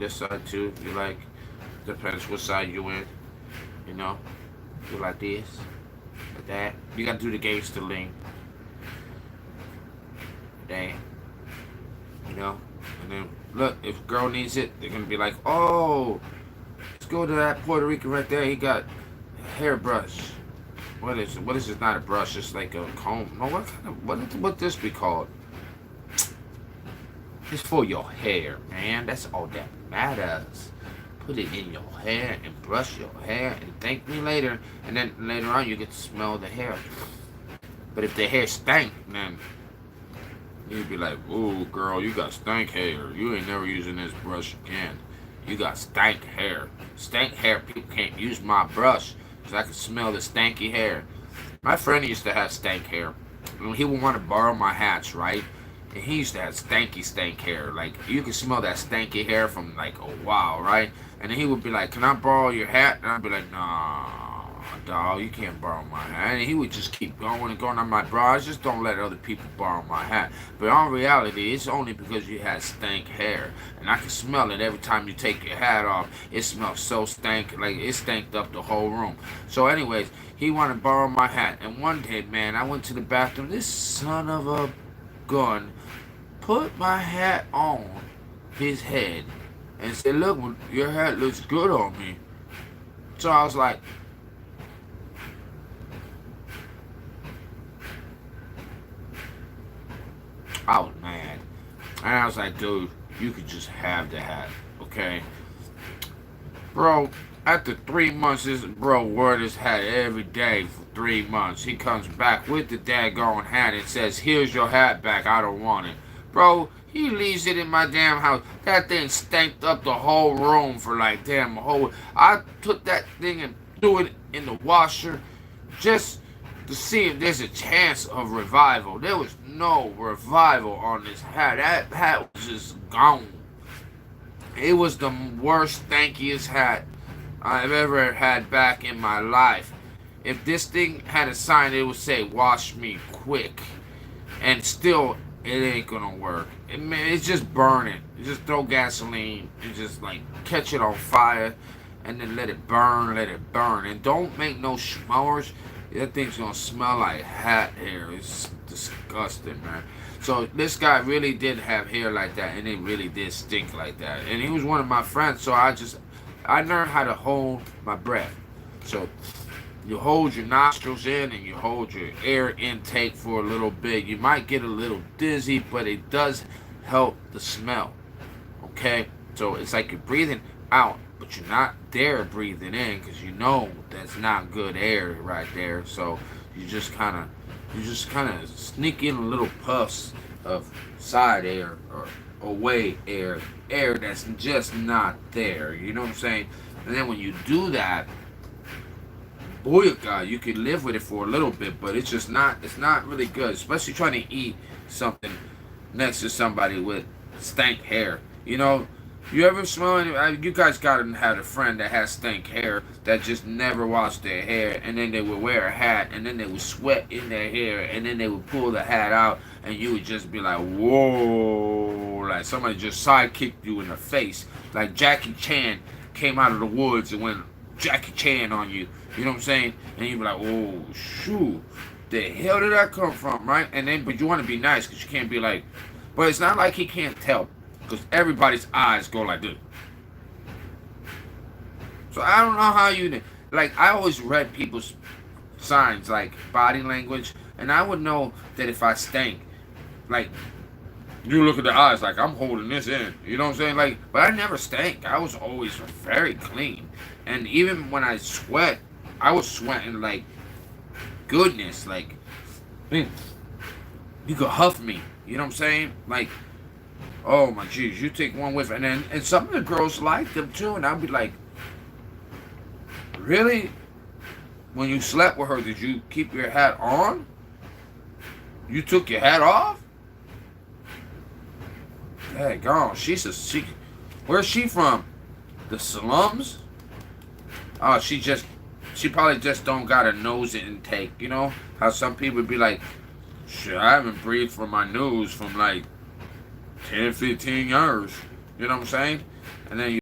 this side too. You like, depends what side you in. You know, you like this, like that. You gotta do the gangster lean, dang. You know, and then look, if a girl needs it, they're gonna be like, oh, let's go to that Puerto Rican right there. He got a hairbrush. What is it? What is it? Not a brush. It's like a comb. No, what kind of what this be called? It's for your hair, man. That's all that matters. Put it in your hair and brush your hair and thank me later. And then later on you get to smell the hair. But if the hair stank, then you'd be like, ooh, girl, you got stank hair. You ain't never using this brush again. You got stank hair. Stank hair, people can't use my brush because I can smell the stanky hair. My friend used to have stank hair. And he would want to borrow my hats, right? And he used to have stank hair. Like, you could smell that stanky hair from, like, a while, right? And then he would be like, can I borrow your hat? And I'd be like, nah, dog, you can't borrow my hat. And he would just keep going and going. I'm like, bro, I just don't let other people borrow my hat. But in reality, it's only because you had stank hair. And I can smell it every time you take your hat off. It smells so stank, like it stanked up the whole room. So anyways, he wanted to borrow my hat. And one day, man, I went to the bathroom. This son of a gun put my hat on his head and said, look, your hat looks good on me. So I was like, I was mad. And I was like, dude, you could just have the hat, okay? Bro, after 3 months, this bro wore this hat every day for 3 months. He comes back with the daggone hat and says, here's your hat back, I don't want it. Bro, he leaves it in my damn house. That thing stanked up the whole room for like damn a whole. I took that thing and threw it in the washer just to see if there's a chance of revival. There was no revival on this hat. That hat was just gone. It was the worst, stankiest hat I've ever had back in my life. If this thing had a sign, it would say, wash me quick. And still, it ain't gonna work. It's just burning. You just throw gasoline and just like catch it on fire and then let it burn, And don't make no s'mores. That thing's gonna smell like hat hair. It's disgusting, man. So this guy really did have hair like that, and it really did stink like that. And he was one of my friends, so I learned how to hold my breath. So you hold your nostrils in and you hold your air intake for a little bit. You might get a little dizzy, but it does help the smell. Okay? So it's like you're breathing out, but you're not there breathing in because you know that's not good air right there. So you just kind of sneak in little puffs of side air or away air that's just not there. You know what I'm saying? And then when you do that, boy, God, you can live with it for a little bit, but it's not really good, especially trying to eat something next to somebody with stank hair. You know, you ever smell any, you guys gotta have a friend that has stank hair that just never washed their hair, and then they would wear a hat, and then they would sweat in their hair, and then they would pull the hat out, and you would just be like, whoa, like somebody just sidekicked you in the face, like Jackie Chan came out of the woods and went Jackie Chan on you. You know what I'm saying? And you'd be like, oh, shoot. The hell did that come from, right? And then, but you want to be nice because you can't be like, but it's not like he can't tell because everybody's eyes go like this. So I don't know how you, like, I always read people's signs, like body language, and I would know that if I stank, like, you look at the eyes like I'm holding this in. You know what I'm saying? Like, but I never stank. I was always very clean. And even when I sweat, I was sweating like goodness. Like, man, you could huff me. You know what I'm saying? Like, oh my jeez, you take one whiff, and some of the girls like them too. And I'd be like, really? When you slept with her, did you keep your hat on? You took your hat off? Hey, gone. She. Where's she from? The slums? Oh, she probably just don't got a nose intake. You know how some people be like, shit, I haven't breathed from my nose from like 10, 15 years. You know what I'm saying? and then you